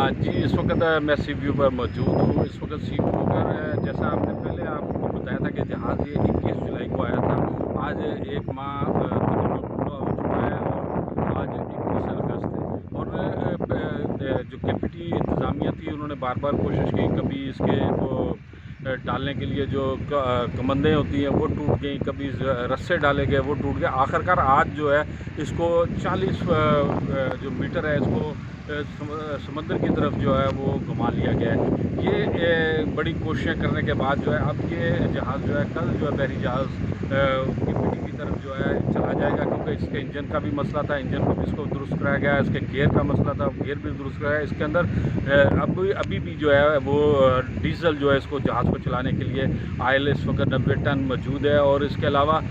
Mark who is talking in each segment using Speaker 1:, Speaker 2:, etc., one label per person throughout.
Speaker 1: जी, इस वक़्त मैं सी व्यू पर मौजूद हूँ। इस वक़्त सी व्यू पर जैसा आपने पहले आपको बताया था कि जहाज़ ये 21 जुलाई को आया था। आज 1 माह तकरीबन पूरा हो चुका है और आज 21 अगस्त है। और जो केपीटी इंतज़ामिया थी उन्होंने बार-बार कोशिश की, कभी इसके वो डालने के लिए जो कमंदें होती हैं वो टूट गई, कभी रस्से डाले गए वो टूट गए। आखिरकार आज जो है इसको 40 जो मीटर है इसको समंदर की तरफ जो है वो घुमा लिया गया है। ये बड़ी कोशिशें करने के बाद जो है अब ये जहाज़ जो है कल जो है बहरी जहाज़ केपीटी की तरफ जो है चला जाएगा, क्योंकि इसके इंजन का भी मसला था, इंजन को भी इसको दुरुस्त कराया गया। इसके गियर का मसला था, गियर भी दुरुस्त कराया। इसके अंदर अभी भी जो है वो डीजल जो है इसको जहाज़ को चलाने के लिए आयल इस वक्त 90 टन मौजूद है। और इसके अलावा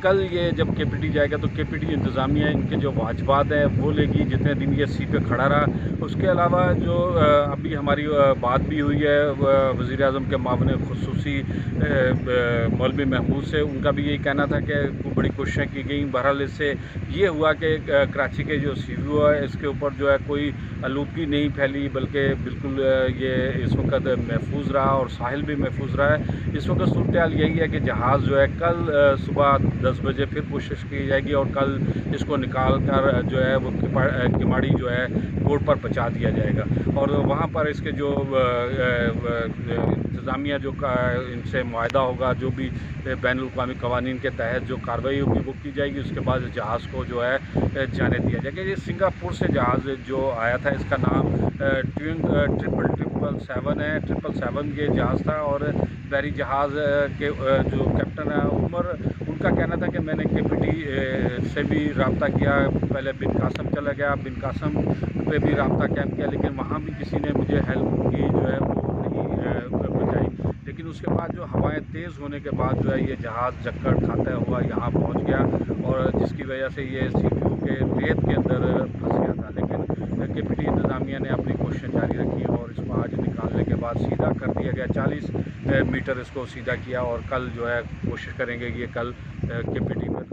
Speaker 1: कल ये जब केपीटी जाएगा तो केपीटी इंतज़ामिया इनके जो वाजबात हैं वो लेगी, जितने दिन ये सी पे खड़ा रहा। उसके अलावा जो अभी हमारी बात भी हुई है वज़ीर आज़म के मामले ख़ुसूसी मौलवी महमूद से, उनका भी यही कहना था कि बड़ी कोशिशें की गई। बहरहाल इससे ये हुआ कि कराची के जो सी व्यू है इसके ऊपर जो है कोई आलूदगी नहीं फैली, बल्कि बिल्कुल ये इस वक्त महफूज रहा और साहिल भी महफूज रहा है। इस वक्त सूरत हाल यही है कि जहाज़ जो है कल सुबह 10 बजे फिर कोशिश की जाएगी और कल इसको निकाल कर जो है वो किमाड़ी जो है पोर्ट पर पहुँचा दिया जाएगा। और वहाँ पर इसके जो इंतज़ामिया जो इनसे मुआहदा होगा, जो भी बैनुल-अक़वामी क़वानीन के तहत जो कार्रवाई होगी वो की जाएगी। उसके बाद जहाज़ को जो है जाने दिया जाएगा। ये सिंगापुर से जहाज़ जो आया था इसका नाम ट्विन 777 है। 777 ये जहाज़ था और बहरी जहाज़ के जो कैप्टन है उमर, उनका कहना था कि मैंने केपीटी से भी रब्ता किया, पहले बिन कासम चला गया, बिन कासम पे भी रब्ता कायम किया, लेकिन वहाँ भी किसी ने मुझे हेल्प की जो है वो नहीं पहुँचाई। लेकिन उसके बाद जो हवाएं तेज़ होने के बाद जो है ये जहाज़ चक्कर खाता हुआ यहाँ पहुँच गया और जिसकी वजह से ये सी व्यू के रेत के अंदर फंस गया था। लेकिन केपीटी इंतज़ामिया ने अपनी कोशिशें जारी रखी और इसको आज निकालने के बाद सीधा कर दिया गया। 40 मीटर इसको सीधा किया और कल जो है कोशिश करेंगे कि ये कल केपीटी पर